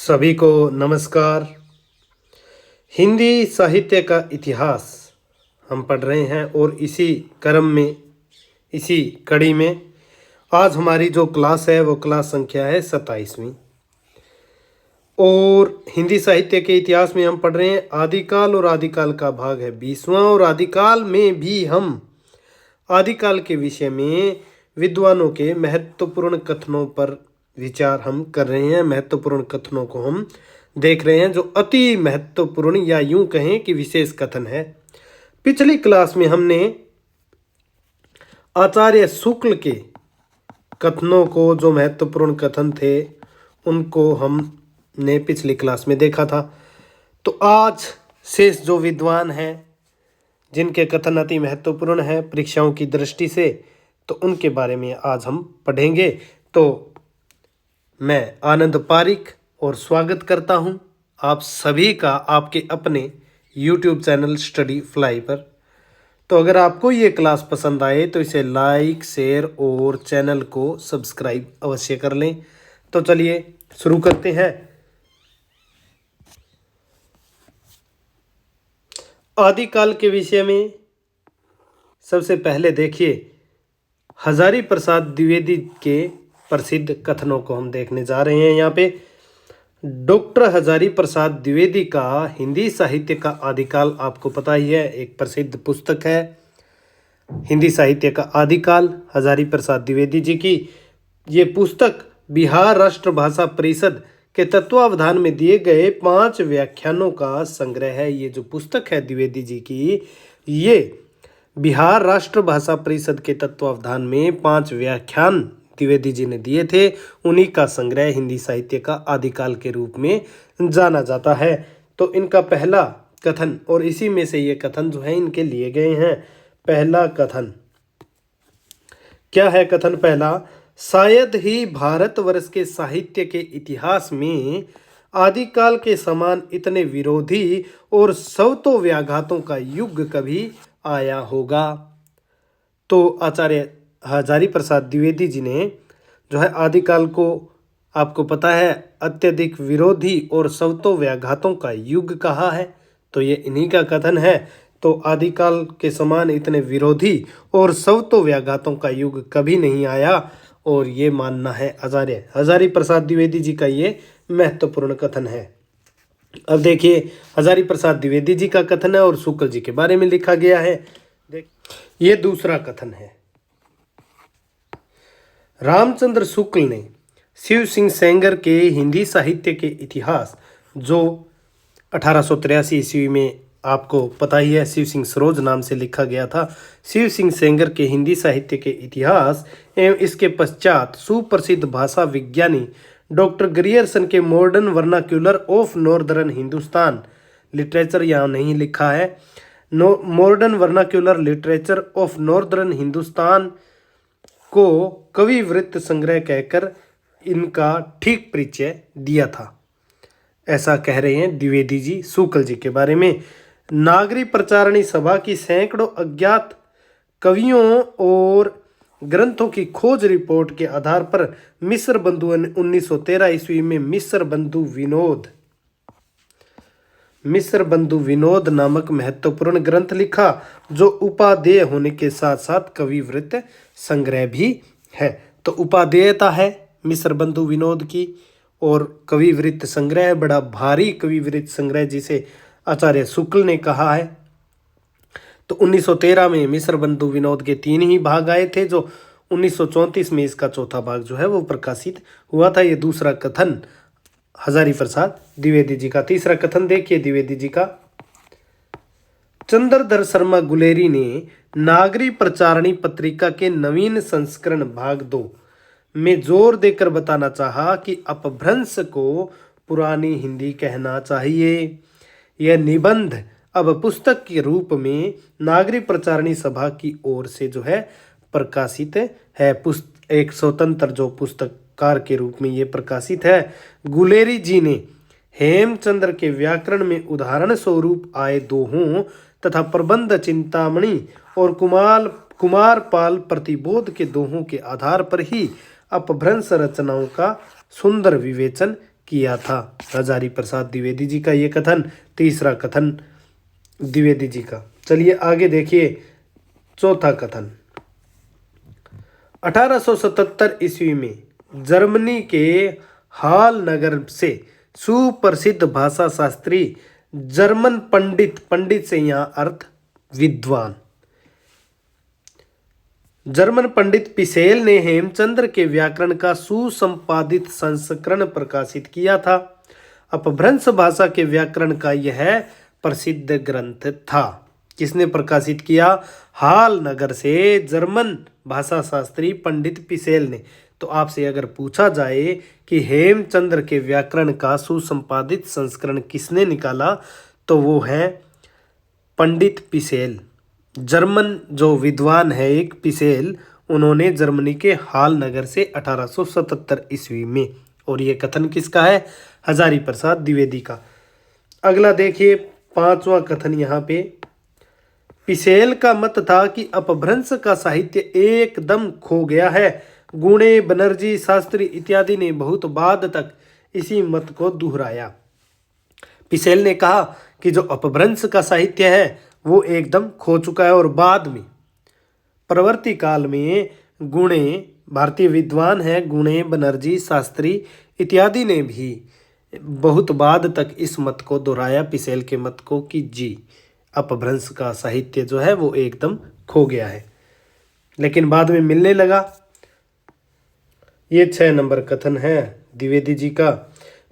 सभी को नमस्कार। हिंदी साहित्य का इतिहास हम पढ़ रहे हैं और इसी क्रम में, इसी कड़ी में आज हमारी जो क्लास है वो क्लास संख्या है 27वीं। और हिंदी साहित्य के इतिहास में हम पढ़ रहे हैं आदिकाल, और आदिकाल का भाग है 20वां। और आदिकाल में भी हम आदिकाल के विषय में विद्वानों के महत्वपूर्ण कथनों पर विचार हम कर रहे हैं। महत्वपूर्ण कथनों को हम देख रहे हैं जो अति महत्वपूर्ण या यूं कहें कि विशेष कथन है। पिछली क्लास में हमने आचार्य शुक्ल के कथनों को, जो महत्वपूर्ण कथन थे, उनको हमने पिछली क्लास में देखा था। तो आज शेष जो विद्वान हैं जिनके कथन अति महत्वपूर्ण है परीक्षाओं की दृष्टि से, तो उनके बारे में आज हम पढ़ेंगे। तो मैं आनंद पारिक और स्वागत करता हूं आप सभी का आपके अपने YouTube चैनल स्टडी फ्लाई पर। तो अगर आपको ये क्लास पसंद आए तो इसे लाइक, शेयर और चैनल को सब्सक्राइब अवश्य कर लें। तो चलिए शुरू करते हैं। आदिकाल के विषय में सबसे पहले देखिए हजारी प्रसाद द्विवेदी के प्रसिद्ध कथनों को हम देखने जा रहे हैं। यहाँ पे डॉक्टर हजारी प्रसाद द्विवेदी का हिंदी साहित्य का आदिकाल आपको पता ही है, एक प्रसिद्ध पुस्तक है हिंदी साहित्य का आदिकाल हजारी प्रसाद द्विवेदी जी की। ये पुस्तक बिहार राष्ट्र भाषा परिषद के तत्वावधान में दिए गए 5 व्याख्यानों का संग्रह है। ये जो पुस्तक है द्विवेदी जी की, ये बिहार राष्ट्र भाषा परिषद के तत्वावधान में 5 व्याख्यान द्विवेदी जी ने दिए थे, उन्हीं का संग्रह हिंदी साहित्य का आदिकाल के रूप में जाना जाता है। तो इनका पहला कथन, और इसी में से ये कथन जो है इनके लिए गए हैं। पहला कथन क्या है? कथन पहला, शायद ही भारतवर्ष के साहित्य के इतिहास में आदिकाल के समान इतने विरोधी और सवतों व्याघातों का युग कभी आया होगा। तो आचार्य हजारी प्रसाद द्विवेदी जी ने जो है आदिकाल को, आपको पता है, अत्यधिक विरोधी और सवतों व्याघातों का युग कहा है। तो ये इन्हीं का कथन है। तो आदिकाल के समान इतने विरोधी और सवतों व्याघातों का युग कभी नहीं आया, और ये मानना है आचार्य हजारी प्रसाद द्विवेदी जी का ये महत्वपूर्ण कथन है। अब देखिए हजारी प्रसाद द्विवेदी जी का कथन है और शुक्ल जी के बारे में लिखा गया है। ये दूसरा कथन है। रामचंद्र शुक्ल ने शिव सिंह सेंगर के हिंदी साहित्य के इतिहास, जो 1883 ईस्वी में आपको पता ही है शिव सिंह सरोज नाम से लिखा गया था, शिव सिंह सेंगर के हिंदी साहित्य के इतिहास एवं इसके पश्चात सुप्रसिद्ध भाषा विज्ञानी डॉक्टर ग्रियर्सन के modern vernacular of northern Hindustan literature, यहाँ नहीं लिखा है, modern vernacular literature of northern Hindustan को कवि वृत्त संग्रह कहकर इनका ठीक परिचय दिया था। ऐसा कह रहे हैं द्विवेदी जी शुक्ल जी के बारे में। नागरी प्रचारणी सभा की सैकड़ों अज्ञात कवियों और ग्रंथों की खोज रिपोर्ट के आधार पर मिस्र बंधु 1913 ईस्वी में मिस्र बंधु विनोद नामक महत्वपूर्ण ग्रंथ लिखा, जो उपादेय होने के साथ साथ कवि वृत्त संग्रह भी है। तो उपादेयता है मिस्र बंधु विनोद की, और कवि वृत्त संग्रह बड़ा भारी कवि वृत्त संग्रह जिसे आचार्य शुक्ल ने कहा है। तो 1913 में मिस्र बंधु विनोद के 3 ही भाग आए थे, जो 1934 में इसका चौथा भाग जो है वो प्रकाशित हुआ था। ये दूसरा कथन हजारी प्रसाद द्विवेदी जी का। तीसरा कथन देखिए द्विवेदी जी का। चंद्रधर शर्मा गुलेरी ने नागरी प्रचारणी पत्रिका के नवीन संस्करण भाग 2 में जोर देकर बताना चाहा कि अपभ्रंश को पुरानी हिंदी कहना चाहिए। यह निबंध अब पुस्तक के रूप में नागरी प्रचारणी सभा की ओर से जो है प्रकाशित है। एक स्वतंत्र जो पुस्तककार के रूप में ये प्रकाशित है। गुलेरी जी ने हेमचंद्र के व्याकरण में उदाहरण स्वरूप आए दोहों तथा प्रबंध चिंतामणि और कुमारपाल प्रतिबोध के दोहों के आधार पर ही अपभ्रंश रचनाओं का सुंदर विवेचन किया था। हजारी प्रसाद द्विवेदी जी का ये कथन, तीसरा कथन द्विवेदी जी का। चलिए आगे देखिए चौथा कथन। 1877 ईस्वी में जर्मनी के हाल नगर से सुप्रसिद्ध भाषा शास्त्री जर्मन पंडित, पंडित से यहाँ अर्थ विद्वान, जर्मन पंडित पिसेल ने हेमचंद्र के व्याकरण का सुसंपादित संस्करण प्रकाशित किया था। अपभ्रंश भाषा के व्याकरण का यह प्रसिद्ध ग्रंथ था। किसने प्रकाशित किया? हाल नगर से जर्मन भाषा शास्त्री पंडित पिसेल ने। तो आपसे अगर पूछा जाए कि हेमचंद्र के व्याकरण का सुसंपादित संस्करण किसने निकाला, तो वो है पंडित पिसेल। जर्मन जो विद्वान है एक पिसेल, उन्होंने जर्मनी के हाल नगर से 1877 ईस्वी में। और ये कथन किसका है? हजारी प्रसाद द्विवेदी का। अगला देखिए पांचवा कथन यहाँ पे। पिसेल का मत था कि अपभ्रंश का साहित्य एकदम खो गया है। गुणे, बनर्जी, शास्त्री इत्यादि ने बहुत बाद तक इसी मत को दोहराया। पिसेल ने कहा कि जो अपभ्रंश का साहित्य है वो एकदम खो चुका है, और बाद में परवर्ती काल में गुणे, भारतीय विद्वान है गुणे, बनर्जी, शास्त्री इत्यादि ने भी बहुत बाद तक इस मत को दोहराया, पिसेल के मत को, कि जी अपभ्रंश का साहित्य जो है वो एकदम खो गया है, लेकिन बाद में मिलने लगा। ये 6 नंबर कथन है द्विवेदी जी का।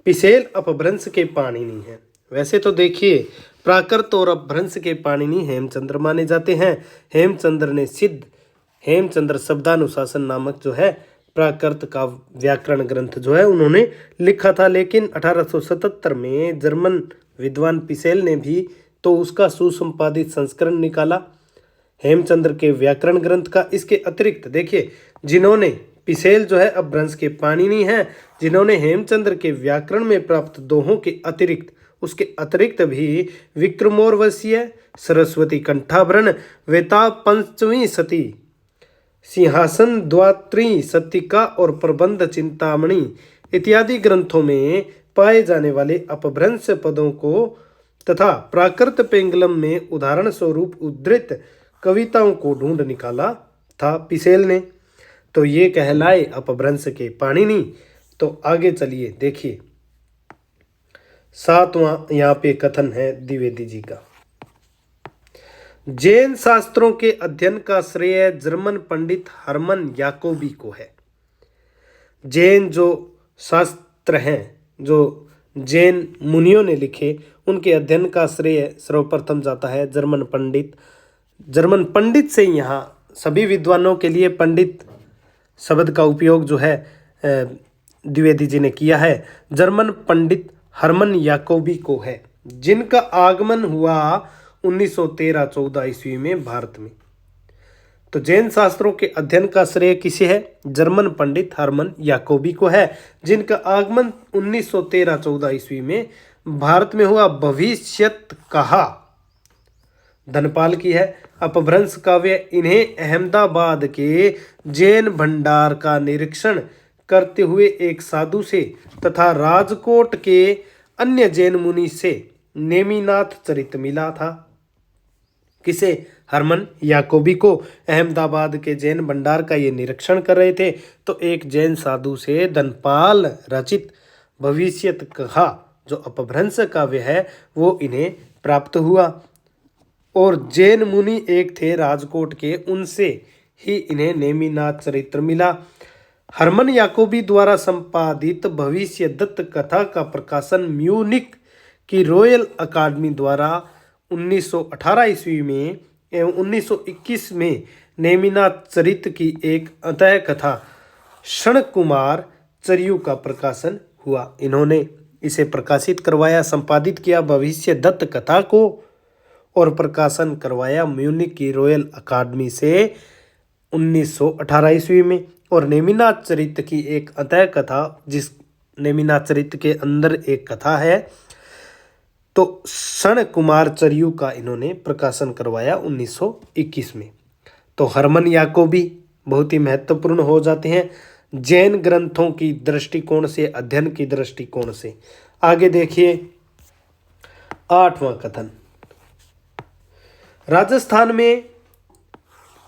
पिसेल अपभ्रंश के पाणिनि हैं। वैसे तो देखिए प्राकृत और अपभ्रंश के पाणिनि हेमचंद्र माने जाते हैं। हेमचंद्र ने सिद्ध हेमचंद्र शब्दानुशासन नामक जो है प्राकृत का व्याकरण ग्रंथ जो है उन्होंने लिखा था, लेकिन 1877 में जर्मन विद्वान पिसेल ने भी तो उसका सुसंपादित संस्करण निकाला हेमचंद्र के व्याकरण ग्रंथ का। इसके अतिरिक्त देखिए, जिन्होंने पिसेल जो है अपभ्रंश के पाणिनि हैं, जिन्होंने हेमचंद्र के व्याकरण में प्राप्त दोहों के अतिरिक्त उसके अतिरिक्त भी विक्रमोर्वशीय, सरस्वती कंठाभरण, वेताब पंचमी सती, सिंहासन द्वात्री सतिका और प्रबंध चिंतामणि इत्यादि ग्रंथों में पाए जाने वाले अपभ्रंश पदों को तथा प्राकृत पेंगलम में उदाहरण स्वरूप उद्धृत कविताओं को ढूंढ निकाला था पिसेल ने। तो ये कहलाए अपभ्रंश के पाणिनि। तो आगे चलिए देखिए 7वां यहाँ पे कथन है द्विवेदी जी का। जैन शास्त्रों के अध्ययन का श्रेय जर्मन पंडित हरमन याकोबी को है। जैन जो शास्त्र हैं, जो जैन मुनियों ने लिखे, उनके अध्ययन का श्रेय सर्वप्रथम जाता है जर्मन पंडित। जर्मन पंडित से यहाँ सभी विद्वानों के लिए पंडित शब्द का उपयोग जो है द्विवेदी जी ने किया है। जर्मन पंडित हरमन याकोबी को है, जिनका आगमन हुआ 1913-14 ईस्वी में भारत में। तो जैन शास्त्रों के अध्ययन का श्रेय किसे है? जर्मन पंडित हरमन याकोबी को है, जिनका आगमन 1913-14 ईस्वी में भारत में हुआ। भविष्यत कहा धनपाल की है। अपभ्रंश काव्य इन्हें अहमदाबाद के जैन भंडार का निरीक्षण करते हुए एक साधु से तथा राजकोट के अन्य जैन मुनि से नेमिनाथ चरित मिला था। किसे? हरमन याकोबी को। अहमदाबाद के जैन भंडार का ये निरीक्षण कर रहे थे, तो एक जैन साधु से धनपाल रचित भविष्यत कहा जो अपभ्रंश काव्य है वो इन्हें प्राप्त हुआ। और जैन मुनि एक थे राजकोट के, उनसे ही इन्हें नेमिनाथ चरित्र मिला। हरमन याकोबी द्वारा संपादित भविष्य दत्त कथा का प्रकाशन म्यूनिक की रॉयल अकादमी द्वारा 1918 ईस्वी में एवं 1921 में नेमिनाथ चरित्र की एक अतः कथा क्षण कुमार चरियु का प्रकाशन हुआ। इन्होंने इसे प्रकाशित करवाया, संपादित किया भविष्य दत्त कथा को, और प्रकाशन करवाया म्यूनिक की रॉयल अकादमी से 1918 ईस्वी में। और नेमिनाथ चरित्र की एक अतः कथा, जिस नेमिनाथ चरित्र के अंदर एक कथा है, तो क्षण कुमार चरियु का इन्होंने प्रकाशन करवाया 1921 में। तो हरमन याकोबी बहुत ही महत्वपूर्ण हो जाते हैं। जैन ग्रंथों की दृष्टिकोण से, अध्ययन की दृष्टिकोण से। आगे देखिए 8वां कथन, राजस्थान में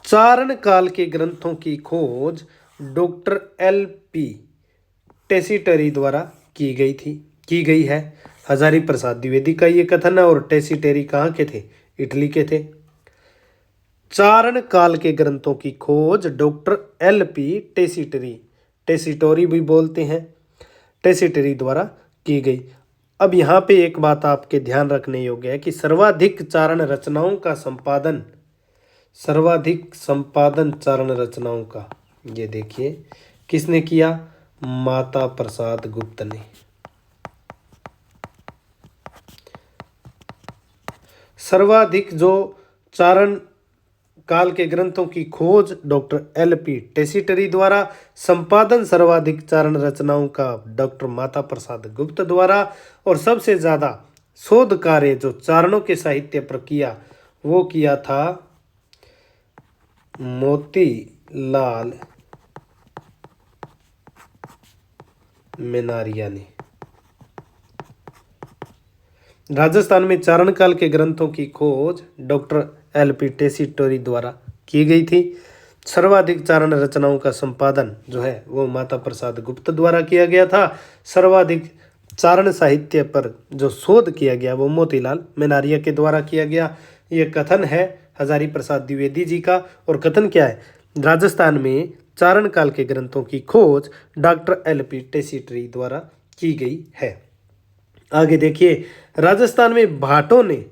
चारण काल के ग्रंथों की खोज डॉक्टर LP टेसीटरी द्वारा की गई है। हजारी प्रसाद द्विवेदी का ये कथन है, और टेसीटरी कहाँ के थे? इटली के थे। चारण काल के ग्रंथों की खोज डॉक्टर LP टेसीटोरी भी बोलते हैं, टेसीटरी द्वारा की गई। अब यहाँ पे एक बात आपके ध्यान रखने योग्य है कि सर्वाधिक चारण रचनाओं का संपादन, सर्वाधिक संपादन चारण रचनाओं का, ये देखिए किसने किया? माता प्रसाद गुप्त ने। सर्वाधिक जो चारण काल के ग्रंथों की खोज डॉक्टर LP टेसीटरी द्वारा, संपादन सर्वाधिक चारण रचनाओं का डॉक्टर माता प्रसाद गुप्त द्वारा, और सबसे ज्यादा शोध कार्य जो चारणों के साहित्य पर किया वो किया था मोतीलाल मेनारिया ने। राजस्थान में चारण काल के ग्रंथों की खोज डॉक्टर LP टेसीटोरी द्वारा की गई थी। सर्वाधिक चारण रचनाओं का संपादन जो है वो माता प्रसाद गुप्त द्वारा किया गया था। सर्वाधिक चारण साहित्य पर जो शोध किया गया वो मोतीलाल मेनारिया के द्वारा किया गया। ये कथन है हजारी प्रसाद द्विवेदी जी का, और कथन क्या है? राजस्थान में चारण काल के ग्रंथों की खोज डॉक्टर LP टेसीटरी द्वारा की गई है। आगे देखिए राजस्थान में भाटों ने,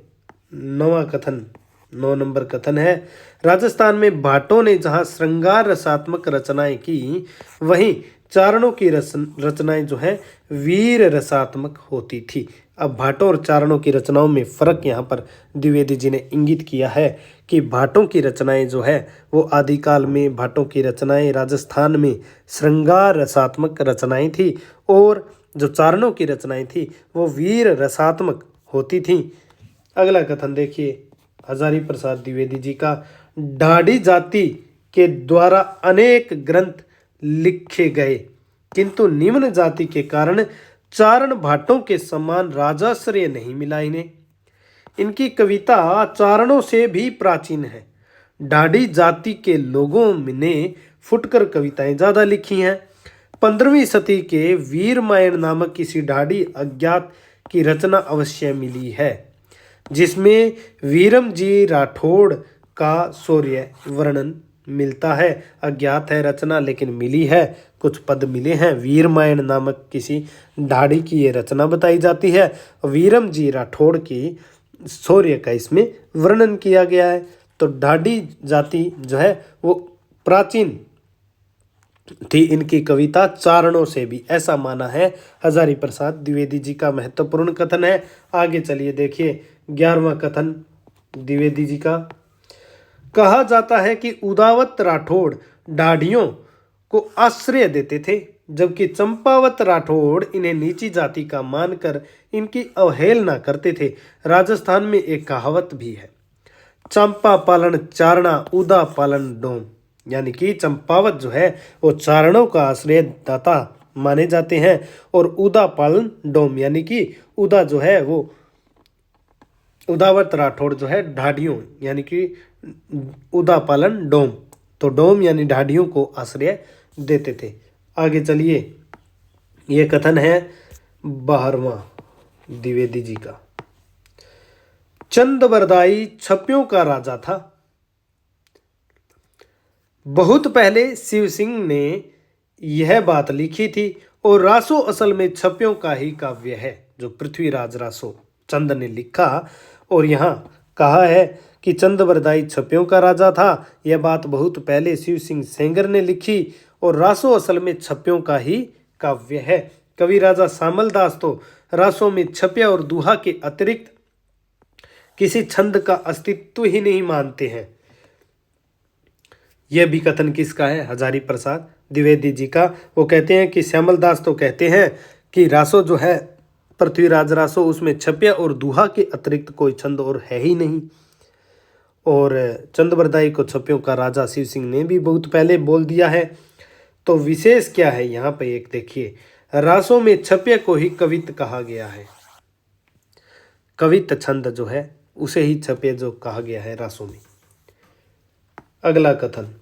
9 नंबर कथन है, राजस्थान में भाटों ने जहां श्रृंगार रसात्मक रचनाएं की, वहीं चारणों की रचनाएं जो है वीर रसात्मक होती थी। अब भाटों और चारणों की रचनाओं में फर्क यहाँ पर द्विवेदी जी ने इंगित किया है कि भाटों की रचनाएं जो है वो आदिकाल में, भाटों की रचनाएं राजस्थान में श्रृंगार रसात्मक रचनाएं थी, और जो चारणों की रचनाएं थी वो वीर रसात्मक होती थी। अगला कथन देखिए हजारी प्रसाद द्विवेदी जी का, ढाडी जाति के द्वारा अनेक ग्रंथ लिखे गए, किंतु निम्न जाति के कारण चारण भाटों के समान राजाश्रय नहीं मिला इन्हें। इनकी कविता चारणों से भी प्राचीन है। ढाडी जाति के लोगों ने फुटकर कविताएं ज्यादा लिखी हैं। 15वीं सदी के वीरमायण नामक किसी ढाडी अज्ञात की रचना अवश्य मिली है, जिसमें वीरम जी राठौड़ का शौर्य वर्णन मिलता है। अज्ञात है रचना लेकिन मिली है, कुछ पद मिले हैं। वीरमायण नामक किसी ढाडी की ये रचना बताई जाती है। वीरम जी राठौड़ की शौर्य का इसमें वर्णन किया गया है। तो ढाडी जाति जो है वो प्राचीन थी, इनकी कविता चारणों से भी, ऐसा माना है हजारी प्रसाद द्विवेदी जी का महत्वपूर्ण कथन है। आगे चलिए देखिए 11वां कथन द्विवेदी जी का, कहा जाता है कि उदावत राठौड़ ढाडियों को आश्रय देते थे, जबकि चंपावत राठौड़ इन्हें नीची जाति का मानकर इनकी अवहेलना करते थे। राजस्थान में एक कहावत भी है, चंपा पालन चारणा उदा पालन डोम, यानी कि चंपावत जो है वो चारणों का आश्रय दाता माने जाते हैं, और उदा पालन डोम यानी कि उदा जो है वो उदावत राठौड़ जो है ढाडियों यानी कि उदा पालन डोम, तो डोम यानी ढाडियों को आश्रय देते थे। आगे चलिए ये कथन है 12वां द्विवेदी जी का, चंदबरदाई छप्पियों का राजा था। बहुत पहले शिव सिंह ने यह बात लिखी थी, और रासो असल में छप्पियों का ही काव्य है जो पृथ्वीराज रासो चंद ने लिखा। और यहाँ कहा है कि चंदबरदाई छप्पियों का राजा था। यह बात बहुत पहले शिव सिंह सेंगर ने लिखी, और रासो असल में छप्पियों का ही काव्य है। कवि राजा सामल दास तो रासो में छप्या और दूहा के अतिरिक्त किसी छंद का अस्तित्व ही नहीं मानते हैं। यह भी कथन किसका है? हजारी प्रसाद द्विवेदी जी का। वो कहते हैं कि श्यामल दास तो कहते हैं कि रासो जो है पृथ्वीराज रासो, उसमें छप्या और दूहा के अतिरिक्त कोई छंद और है ही नहीं। और चंदबरदाई को छप्पियों का राजा शिव सिंह ने भी बहुत पहले बोल दिया है। तो विशेष क्या है यहाँ पे एक देखिए, रासों में छप्य को ही कवित कहा गया है। कवित छंद जो है उसे ही छप्य जो कहा गया है रासों में। अगला कथन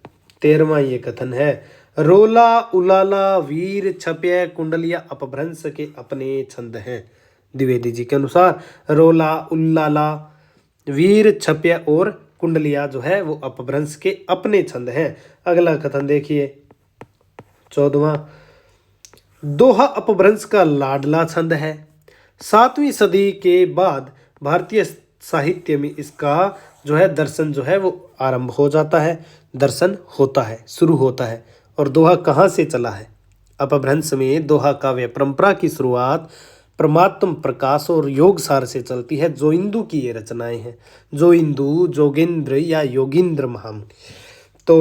13वां ये कथन है, रोला उलाला वीर छप्य कुंडलिया अपभ्रंश के अपने छंद हैं। द्विवेदी जी के अनुसार रोला उल्लाला वीर छप्य और कुंडलिया जो है वो अपभ्रंश के अपने छंद हैं। अगला कथन देखिए 14वां, दोहा अपभ्रंश का लाडला छंद है। 7वीं सदी के बाद भारतीय साहित्य में इसका जो है दर्शन जो है वो आरंभ हो जाता है, दर्शन होता है, शुरू होता है। और दोहा कहाँ से चला है? अपभ्रंश में दोहा काव्य परंपरा की शुरुआत परमात्म प्रकाश और योग सार से चलती है। जोइंदू की ये रचनाएं हैं। जोइंदू, जोगेंद्र या योगींद्र महामुनि। तो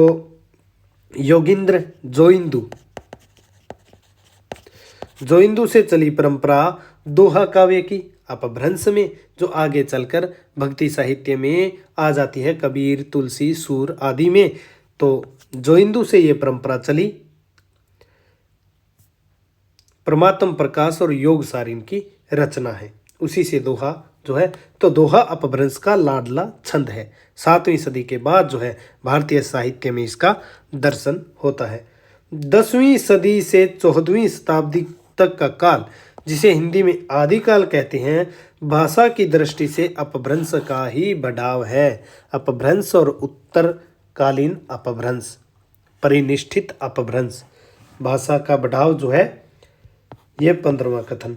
योगींद्र, जोइंदू से चली परंपरा दोहा काव्य की अपभ्रंश में, जो आगे चलकर भक्ति साहित्य में आ जाती है, कबीर, तुलसी, सूर आदि में। तो जोइंदू से ये परंपरा चली। परमात्म प्रकाश और योग सार इनकी रचना है, उसी से दोहा जो है, तो दोहा अपभ्रंश का लाडला छंद है। 7वीं सदी के बाद जो है भारतीय साहित्य में इसका दर्शन होता है। 10वीं सदी से 14वीं शताब्दी तक का काल, जिसे हिंदी में आदिकाल कहते हैं, भाषा की दृष्टि से अपभ्रंश का ही बढ़ाव है। अपभ्रंश और उत्तरकालीन अपभ्रंश, परिनिष्ठित अपभ्रंश, भाषा का बढ़ाव जो है, ये 15वां कथन।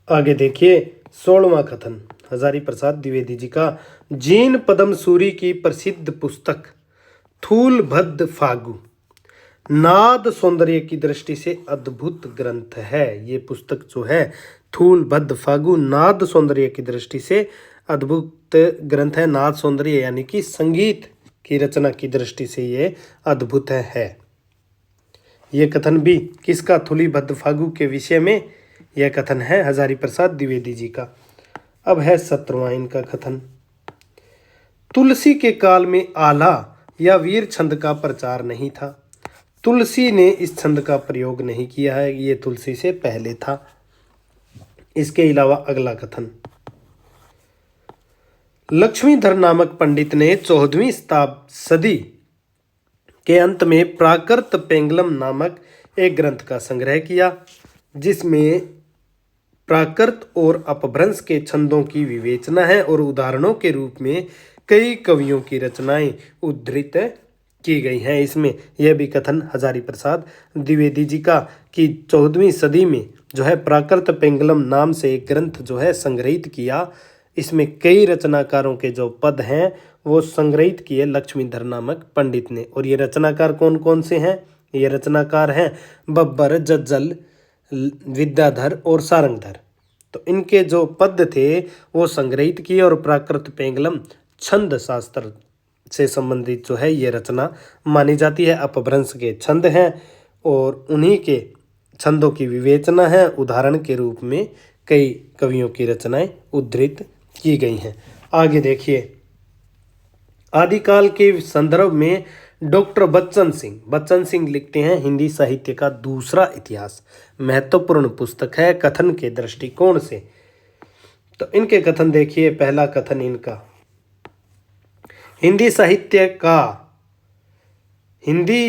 आगे देखिए 16वां कथन हजारी प्रसाद द्विवेदी जी का, जीन पदम सूरी की प्रसिद्ध पुस्तक थूलभद्र फागु नाद सौंदर्य की दृष्टि से अद्भुत ग्रंथ है। ये पुस्तक जो है थूलभद्र फागु नाद सौंदर्य की दृष्टि से अद्भुत ग्रंथ है। नाद सौंदर्य यानी कि संगीत की रचना की दृष्टि से ये अद्भुत है। ये कथन भी किसका? थूलीभद्र फागु के विषय में यह कथन है हजारी प्रसाद द्विवेदी जी का। अब है 17वां इनका कथन, तुलसी के काल में आला या वीर छंद का प्रचार नहीं था। तुलसी ने इस छंद का प्रयोग नहीं किया है, ये तुलसी से पहले था। इसके अलावा अगला कथन, लक्ष्मीधर नामक पंडित ने 14वीं सदी के अंत में प्राकृत पेंगलम नामक एक ग्रंथ का संग्रह किया, जिसमें प्राकृत और अपभ्रंश के छंदों की विवेचना है और उदाहरणों के रूप में कई कवियों की रचनाएं उद्धृत की गई हैं। इसमें यह भी कथन हजारी प्रसाद द्विवेदी जी का कि 14वीं सदी में जो है प्राकृत पेंगलम नाम से एक ग्रंथ जो है संग्रहित किया। इसमें कई रचनाकारों के जो पद हैं वो संग्रहित किए लक्ष्मीधर नामक पंडित ने। और ये रचनाकार कौन कौन से हैं? ये रचनाकार हैं बब्बर, जज्जल, विद्याधर और सारंगधर। तो इनके जो पद थे वो संग्रहित किए और प्राकृत पेंगलम छंद शास्त्र से संबंधित जो है ये रचना मानी जाती है। अपभ्रंश के छंद हैं और उन्हीं के छंदों की विवेचना है। उदाहरण के रूप में कई कवियों की रचनाएं उद्धृत की गई हैं। आगे देखिए, आदिकाल के संदर्भ में डॉक्टर बच्चन सिंह लिखते हैं हिंदी साहित्य का दूसरा इतिहास। महत्वपूर्ण पुस्तक है कथन के दृष्टिकोण से। तो इनके कथन देखिए, पहला कथन इनका, हिंदी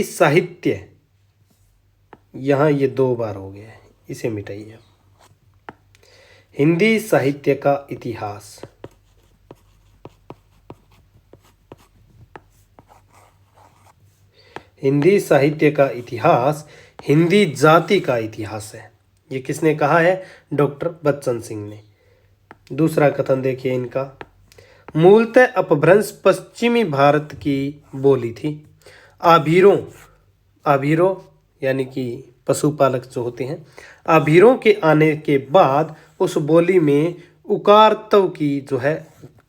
साहित्य यहाँ ये 2 बार हो गया है, इसे मिटाइए। हिंदी साहित्य का इतिहास, हिंदी साहित्य का इतिहास हिंदी जाति का इतिहास है। ये किसने कहा है? डॉक्टर बच्चन सिंह ने। दूसरा कथन देखिए इनका, मूलतः अपभ्रंश पश्चिमी भारत की बोली थी। आभीरों यानी कि पशुपालक जो होते हैं, आभीरों के आने के बाद उस बोली में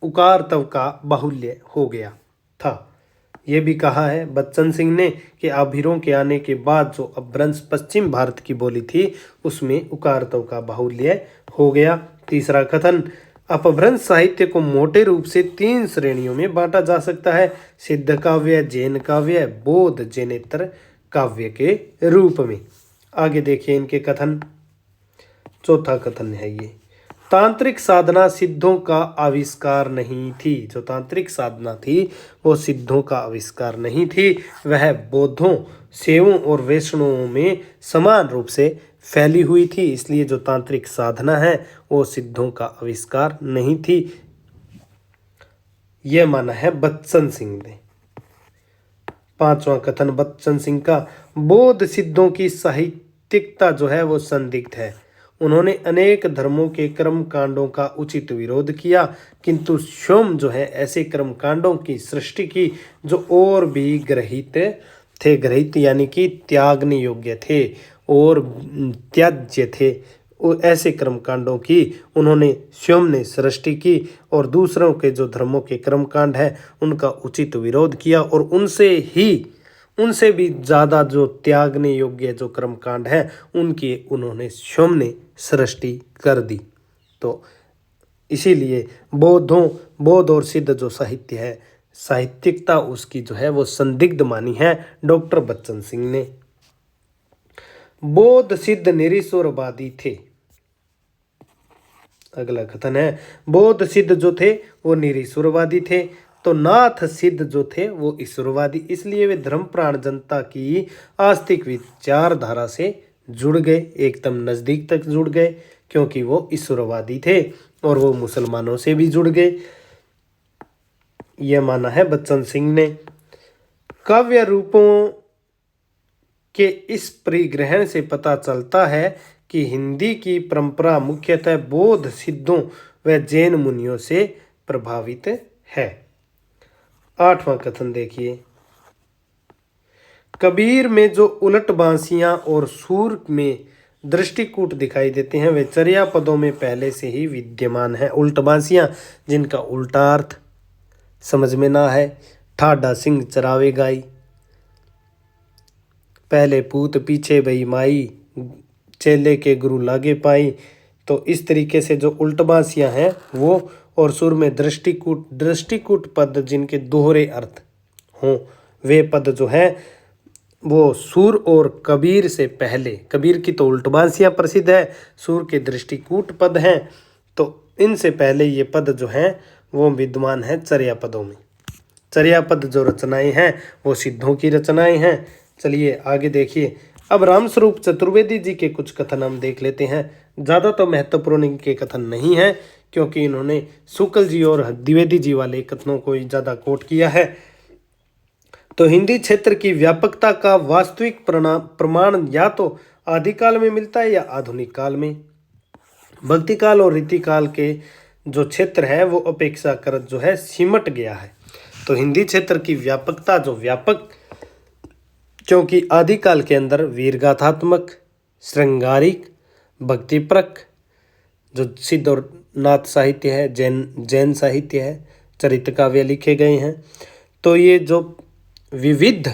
उकारतव का बाहुल्य हो गया था। ये भी कहा है बच्चन सिंह ने कि आभीरों के आने के बाद जो अपभ्रंश पश्चिम भारत की बोली थी उसमें उकारतव का बाहुल्य हो गया। तीसरा कथन, अपभ्रंश साहित्य को मोटे रूप से 3 श्रेणियों में बांटा जा सकता है, सिद्ध काव्य, जैन काव्य, बौद्ध जैनेतर काव्य के रूप में। आगे देखिए इनके कथन। चौथा कथन है ये, तांत्रिक साधना सिद्धों का आविष्कार नहीं थी। जो तांत्रिक साधना थी वो सिद्धों का आविष्कार नहीं थी, वह बौद्धों, शैवों और वैष्णवों में समान रूप से फैली हुई थी। इसलिए जो तांत्रिक साधना है वो सिद्धों का आविष्कार नहीं थी। यह माना है बच्चन सिंह ने। पांचवा कथन बच्चन सिंह का, बौद्ध सिद्धों की साहित्यिकता जो है वो संदिग्ध है। उन्होंने अनेक धर्मों के कर्म कांडों का उचित विरोध किया, किंतु स्वयं जो है ऐसे कर्म कांडों की सृष्टि की जो और भी ग्रहित यानी कि त्यागने योग्य थे और त्याज्य थे। ऐसे कर्म कांडों की उन्होंने स्वयं ने सृष्टि की और दूसरों के जो धर्मों के कर्म कांड है उनका उचित विरोध किया और उनसे भी ज़्यादा जो त्यागने योग्य जो कर्म कांड है उनकी उन्होंने स्वयं ने सृष्टि कर दी। तो इसीलिए बौद्ध और सिद्ध जो साहित्य है, साहित्यिकता उसकी जो है वो संदिग्ध मानी है डॉक्टर बच्चन सिंह ने। बौद्ध सिद्ध निरीश्वरवादी थे। अगला कथन है, बौद्ध सिद्ध जो थे वो निरीश्वरवादी थे, तो नाथ सिद्ध जो थे वो ईश्वरवादी। इसलिए वे धर्मप्राण जनता की आस्तिक विचारधारा से जुड़ गए, एकदम नज़दीक तक जुड़ गए, क्योंकि वो ईश्वरवादी थे और वो मुसलमानों से भी जुड़ गए। यह माना है बच्चन सिंह ने। काव्य रूपों के इस परिग्रहण से पता चलता है कि हिंदी की परंपरा मुख्यतः बौद्ध सिद्धों व जैन मुनियों से प्रभावित है। आठवां कथन देखिए, कबीर में जो उलट बांसियां और सूर में दृष्टिकूट दिखाई देते हैं वे चर्या पदों में पहले से ही विद्यमान है। उल्ट बांसियां जिनका उल्टा अर्थ समझ में ना है, ठाडा सिंह चरावे गाई, पहले पूत पीछे भई माई, चेले के गुरु लागे पाई। तो इस तरीके से जो उल्ट बांसियां हैं वो, और सुर में दृष्टिकूट पद जिनके दोहरे अर्थ हों वे पद जो है वो सूर और कबीर से पहले, कबीर की तो उल्ट बांसियां प्रसिद्ध है, सूर के दृष्टिकूट पद हैं, तो इनसे पहले ये पद जो हैं वो विद्यमान है चर्या पदों में। चर्या पद जो रचनाएं हैं वो सिद्धों की रचनाएं हैं। चलिए आगे देखिए। अब रामस्वरूप चतुर्वेदी जी के कुछ कथन हम देख लेते हैं। ज़्यादा तो महत्वपूर्ण इनके कथन नहीं है, क्योंकि इन्होंने शुक्ल जी और द्विवेदी जी वाले कथनों को ही ज़्यादा कोट किया है। तो हिंदी क्षेत्र की व्यापकता का वास्तविक प्रमाण या तो आदिकाल में मिलता है या आधुनिक काल में। भक्ति काल और रीति काल के जो क्षेत्र है वो अपेक्षाकृत जो है सिमट गया है। तो हिंदी क्षेत्र की व्यापकता जो व्यापक, क्योंकि आदिकाल के अंदर वीरगाथात्मक, श्रृंगारिक, भक्तिप्रक जो सिद्ध और नाथ साहित्य है, जैन साहित्य है, चरित्र काव्य लिखे गए हैं। तो ये जो विविध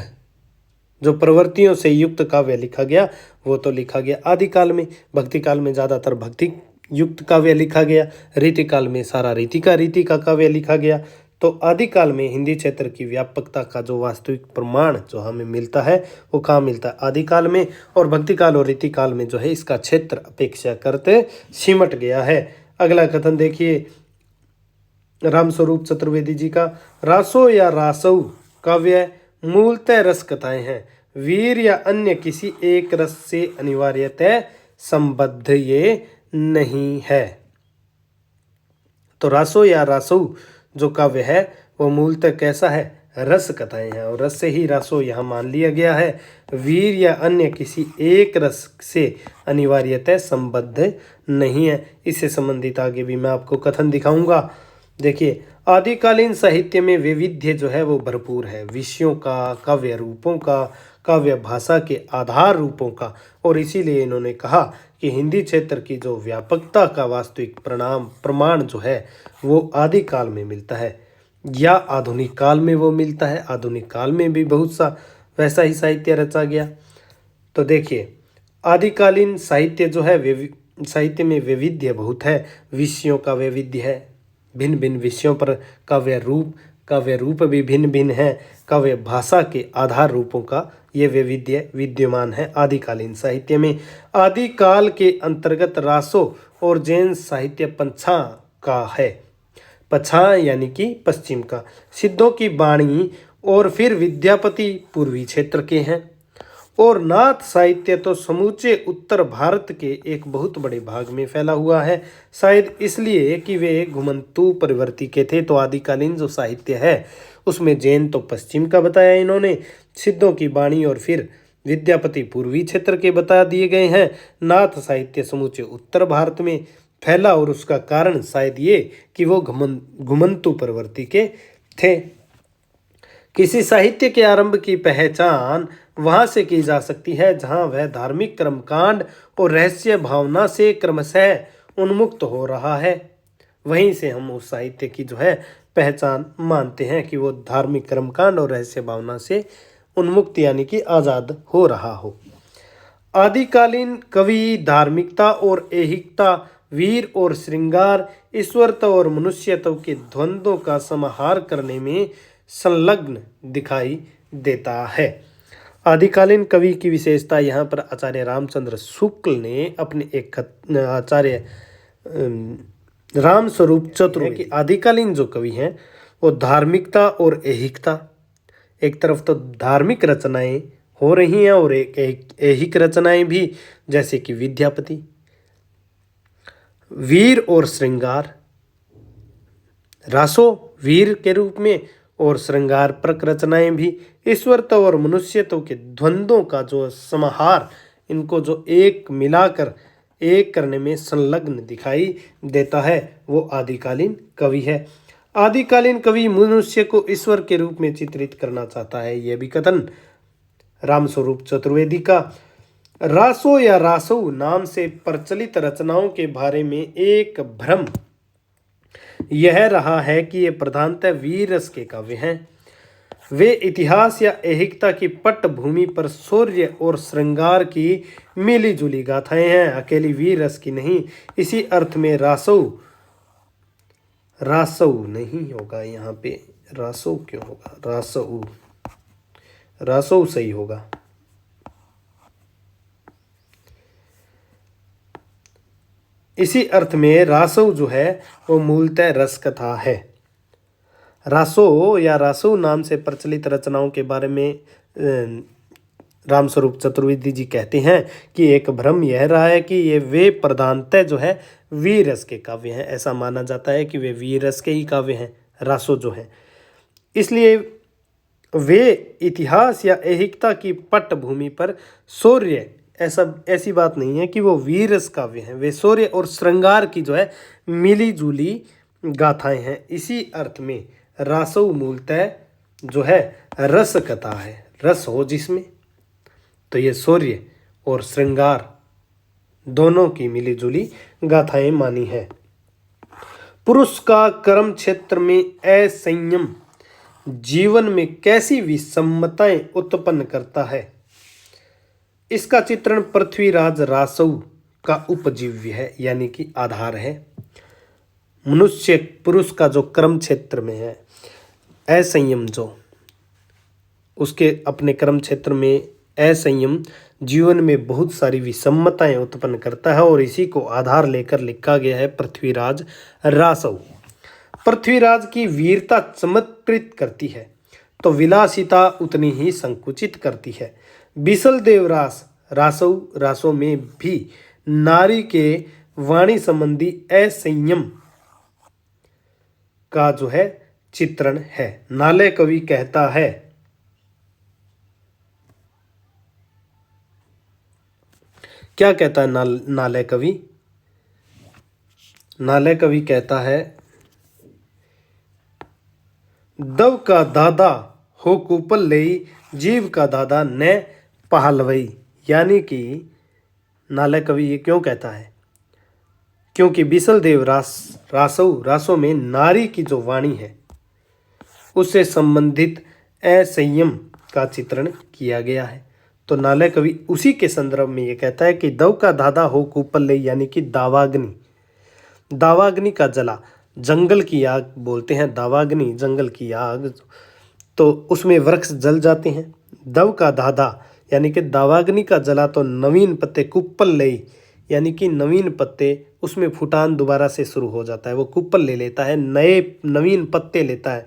जो प्रवृत्तियों से युक्त काव्य लिखा गया वो तो लिखा गया आदिकाल में। भक्ति काल में ज़्यादातर भक्ति युक्त काव्य लिखा गया, रीति काल में सारा रीति का काव्य लिखा गया। तो आदिकाल में हिंदी क्षेत्र की व्यापकता का जो वास्तविक प्रमाण जो हमें मिलता है वो कहाँ मिलता है, आदिकाल में। और भक्ति काल और रीति काल में जो है इसका क्षेत्र अपेक्षा करते सिमट गया है। अगला कथन देखिए रामस्वरूप चतुर्वेदी जी का, रासो या रासऊ काव्य मूलतः रस कथाएं हैं, वीर या अन्य किसी एक रस से अनिवार्यतः संबद्ध ये नहीं है। तो रासो या रासऊ जो काव्य है वो मूलतः कैसा है, रस कथाएं हैं, और रस से ही रासो यहाँ मान लिया गया है। वीर या अन्य किसी एक रस से अनिवार्यतः संबद्ध नहीं है। इससे संबंधित आगे भी मैं आपको कथन दिखाऊंगा। देखिए आदिकालीन साहित्य में वैविध्य जो है वो भरपूर है, विषयों का, काव्य रूपों का, काव्य भाषा के आधार रूपों का, और इसीलिए इन्होंने कहा कि हिंदी क्षेत्र की जो व्यापकता का वास्तविक प्रमाण जो है वो आदिकाल में मिलता है या आधुनिक काल में वो मिलता है। आधुनिक काल में भी बहुत सा वैसा ही साहित्य रचा गया। तो देखिए आदिकालीन साहित्य जो है साहित्य में वैविध्य बहुत है, विषयों का वैविध्य है, भिन्न भिन्न विषयों पर काव्य रूप भी भिन्न भिन्न है, काव्य भाषा के आधार रूपों का ये वैविध्य विद्यमान है आदिकालीन साहित्य में। आदिकाल के अंतर्गत रासो और जैन साहित्य पंछा का है। पछा यानी कि पश्चिम का, सिद्धों की वाणी और फिर विद्यापति पूर्वी क्षेत्र के हैं, और नाथ साहित्य तो समूचे उत्तर भारत के एक बहुत बड़े भाग में फैला हुआ है, शायद इसलिए कि वे घुमंतु परिवर्ती के थे। तो आदिकालीन जो साहित्य है उसमें जैन तो पश्चिम का बताया इन्होंने, सिद्धों की वाणी और फिर विद्यापति पूर्वी क्षेत्र के बता दिए गए हैं। नाथ साहित्य समूचे उत्तर भारत में फैला और उसका कारण शायद ये कि वो घुमंतु परिवर्ती के थे। किसी साहित्य के आरंभ की पहचान वहां से की जा सकती है जहां वह धार्मिक कर्मकांड और रहस्य भावना से क्रमशः उन्मुक्त हो रहा है। वहीं से हम उस साहित्य की जो है पहचान मानते हैं कि वो धार्मिक कर्मकांड और रहस्य भावना से उन्मुक्त यानी कि आज़ाद हो रहा हो। आदिकालीन कवि धार्मिकता और ऐहिकता, वीर और श्रृंगार, ईश्वरत्व और मनुष्यत्व के द्वंद्वों का समाहार करने में संलग्न दिखाई देता है। आदिकालीन कवि की विशेषता यहाँ पर आचार्य रामचंद्र शुक्ल ने अपने एक आचार्य रामस्वरूप चतुर्वेदी कि आदिकालीन जो कवि हैं वो धार्मिकता और ऐहिकता, एक तरफ तो धार्मिक रचनाएं हो रही हैं और एक ऐहिक रचनाएं भी, जैसे कि विद्यापति, वीर और श्रृंगार, रासो वीर के रूप में और श्रृंगार परक रचनाएं भी, ईश्वरत्व और मनुष्यत्व के द्वंद्वों का जो समाहार, इनको जो एक मिलाकर एक करने में संलग्न दिखाई देता है, वो आदिकालीन कवि है। आदिकालीन कवि मनुष्य को ईश्वर के रूप में चित्रित करना चाहता है, यह भी कथन रामस्वरूप चतुर्वेदी का। रासो या रासौ नाम से प्रचलित रचनाओं के बारे में एक भ्रम यह रहा है कि ये प्रधानतः वीर रस के काव्य हैं। वे इतिहास या ऐहिकता की पटभूमि पर शौर्य और श्रृंगार की मिली जुली गाथाएं हैं, अकेली वीर रस की नहीं। इसी अर्थ में रासौ नहीं होगा, यहाँ पे रासो क्यों होगा, रासौ सही होगा। इसी अर्थ में रासौ जो है वो मूलतः रस कथा है। रासो या रासो नाम से प्रचलित रचनाओं के बारे में रामस्वरूप चतुर्वेदी जी कहते हैं कि एक भ्रम यह रहा है कि ये वे प्रधानतः जो है वीर रस के काव्य हैं। ऐसा माना जाता है कि वे वीर रस के ही काव्य हैं रासो जो है, इसलिए वे इतिहास या ऐहिकता की पटभूमि पर शौर्य, ऐसी बात नहीं है कि वो वीर रस काव्य हैं, वे शौर्य और श्रृंगार की जो है मिली जुली गाथाएं हैं। इसी अर्थ में रासौ मूलतः जो है रस कथा है, रस हो जिसमें, तो ये शौर्य और श्रृंगार दोनों की मिली जुली गाथाएं मानी है। पुरुष का कर्म क्षेत्र में असंयम जीवन में कैसी विषमताएं उत्पन्न करता है, इसका चित्रण पृथ्वीराज रासौ का उपजीव्य है, यानी कि आधार है। मनुष्य पुरुष का जो कर्म क्षेत्र में है असंयम, जो उसके अपने कर्म क्षेत्र में असंयम जीवन में बहुत सारी विषमताएं उत्पन्न करता है, और इसी को आधार लेकर लिखा गया है पृथ्वीराज रासौ। पृथ्वीराज की वीरता चमत्कृत करती है तो विलासिता उतनी ही संकुचित करती है। बिसल रासौ में भी नारी के वाणी संबंधी असंयम का जो है चित्रण है। नालय कवि कहता है, क्या कहता है नालय कवि? नालय कवि कहता है, दव का दादा हो कुपल लेई, जीव का दादा न पहलवई। यानी कि नालय कवि ये क्यों कहता है? क्योंकि बिसल रासौ में नारी की जो वाणी है उससे संबंधित असंयम का चित्रण किया गया है। तो नालय कवि उसी के संदर्भ में ये कहता है कि दव का धाधा हो कूपल ले, यानी कि दावाग्नि, दावाग्नि का जला, जंगल की आग बोलते हैं दावाग्नि, जंगल की आग, तो उसमें वृक्ष जल जाते हैं। दव का धाधा यानी कि दावाग्नि का जला तो नवीन पत्ते कुप्पल ले, यानी कि नवीन पत्ते, उसमें फुटान दोबारा से शुरू हो जाता है, वो कुप्पल ले लेता है, नए नवीन पत्ते लेता है।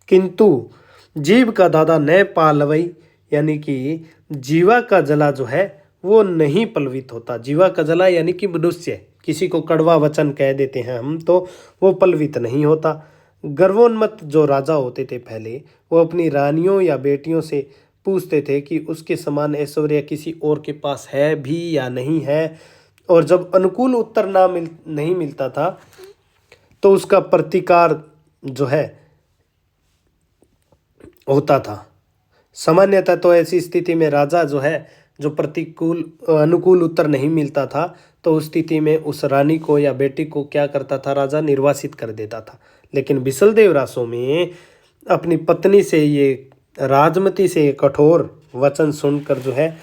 किंतु जीव का दादा नए पालवई, यानी कि जीवा का जला जो है वो नहीं पलवित होता। जीवा का जला यानी कि मनुष्य, किसी को कड़वा वचन कह देते हैं हम, तो वो पलवित नहीं होता। गर्वोन्मत्त जो राजा होते थे पहले, वो अपनी रानियों या बेटियों से पूछते थे कि उसके समान ऐश्वर्य किसी और के पास है भी या नहीं है, और जब अनुकूल उत्तर नहीं मिलता था तो उसका प्रतिकार जो है होता था। सामान्यतः तो ऐसी स्थिति में राजा जो है, जो अनुकूल उत्तर नहीं मिलता था, तो उस स्थिति में उस रानी को या बेटी को क्या करता था, राजा निर्वासित कर देता था। लेकिन बिसलदेव रासो में अपनी पत्नी से, ये राजमती से कठोर वचन सुनकर जो है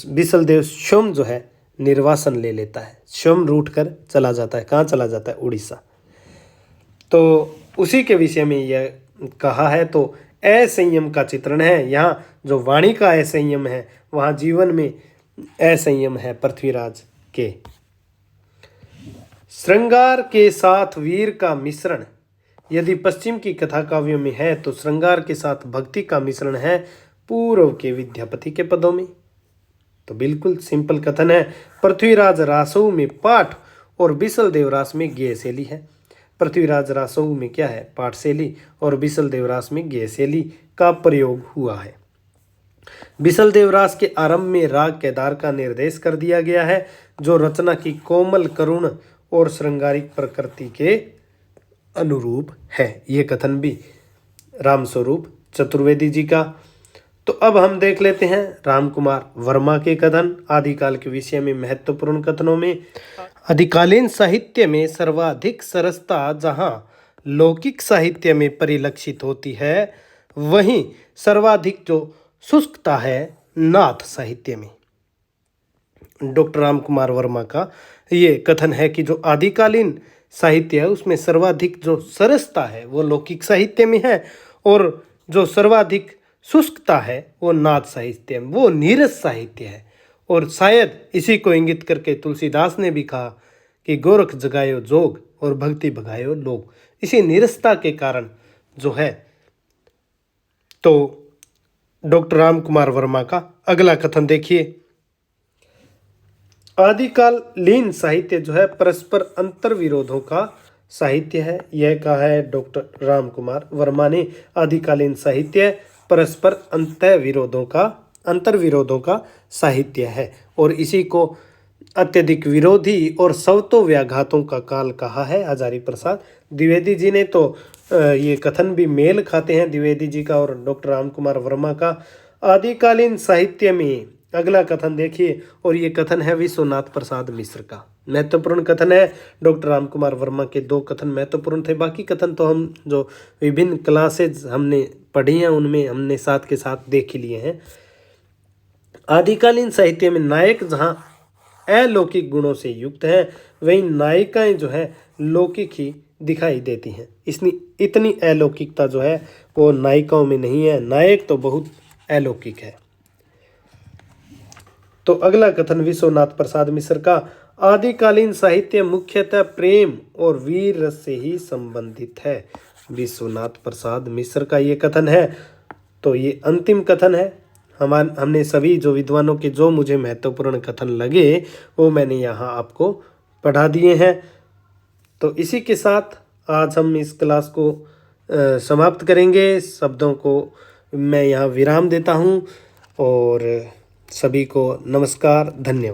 बिसलदेव स्वयं जो है निर्वासन ले लेता है, स्वयं रूठ कर चला जाता है। कहाँ चला जाता है? उड़ीसा। तो उसी के विषय में यह कहा है। तो असंयम का चित्रण है यहाँ, जो वाणी का असंयम है वहाँ जीवन में असंयम है पृथ्वीराज के। श्रृंगार के साथ वीर का मिश्रण यदि पश्चिम की कथा काव्यों में है, तो श्रृंगार के साथ भक्ति का मिश्रण है पूर्व के विद्यापति के पदों में। तो बिल्कुल सिंपल कथन है। पृथ्वीराज रासों में पाठ और बिसलदेव रास में गेय शैली है। पृथ्वीराज रासों में क्या है? पाठ शैली, और बिसलदेव रास में गेय शैली का प्रयोग हुआ है। बिसलदेव रास के आरंभ में राग केदार का निर्देश कर दिया गया है, जो रचना की कोमल, करुण और श्रृंगारिक प्रकृति के अनुरूप है। ये कथन भी रामस्वरूप चतुर्वेदी जी का। तो अब हम देख लेते हैं रामकुमार वर्मा के कथन आदिकाल के विषय में महत्वपूर्ण कथनों में। आदिकालीन साहित्य में सर्वाधिक सरसता जहाँ लौकिक साहित्य में परिलक्षित होती है, वहीं सर्वाधिक जो शुष्कता है नाथ साहित्य में। डॉक्टर रामकुमार वर्मा का ये कथन है कि जो आदिकालीन साहित्य है उसमें सर्वाधिक जो सरसता है वो लौकिक साहित्य में है, और जो सर्वाधिक शुष्कता है वो नाथ साहित्य में, वो नीरस साहित्य है। और शायद इसी को इंगित करके तुलसीदास ने भी कहा कि गोरख जगायो जोग और भक्ति भगायो लोग। इसी नीरसता के कारण जो है। तो डॉक्टर रामकुमार वर्मा का अगला कथन देखिए। आदिकालीन साहित्य जो है परस्पर अंतर विरोधों का साहित्य है। यह कहा है डॉक्टर रामकुमार वर्मा ने। आदिकालीन साहित्य परस्पर अंतर विरोधों का साहित्य है, और इसी को अत्यधिक विरोधी और सवतो व्याघातों का काल कहा है हजारी प्रसाद द्विवेदी जी ने। तो ये कथन भी मेल खाते हैं द्विवेदी जी का और डॉक्टर रामकुमार वर्मा का। आदिकालीन साहित्य में अगला कथन देखिए, और ये कथन है विश्वनाथ प्रसाद मिश्र का। महत्वपूर्ण कथन है। डॉक्टर रामकुमार वर्मा के दो कथन महत्वपूर्ण थे, बाकी कथन तो हम जो विभिन्न क्लासेज हमने पढ़ी हैं उनमें हमने साथ के साथ देख ही लिए हैं। आदिकालीन साहित्य में नायक जहाँ अलौकिक गुणों से युक्त हैं, वहीं नायिकाएं जो है लौकिक ही दिखाई देती हैं। इसलिए इतनी अलौकिकता जो है वो नायिकाओं में नहीं है, नायक तो बहुत अलौकिक है। तो अगला कथन विश्वनाथ प्रसाद मिश्र का। आदिकालीन साहित्य मुख्यतः प्रेम और वीर रस से ही संबंधित है। विश्वनाथ प्रसाद मिश्र का ये कथन है। तो ये अंतिम कथन है। हमने सभी जो विद्वानों के जो मुझे महत्वपूर्ण कथन लगे वो मैंने यहाँ आपको पढ़ा दिए हैं। तो इसी के साथ आज हम इस क्लास को समाप्त करेंगे। शब्दों को मैं यहाँ विराम देता हूँ और सभी को नमस्कार, धन्यवाद।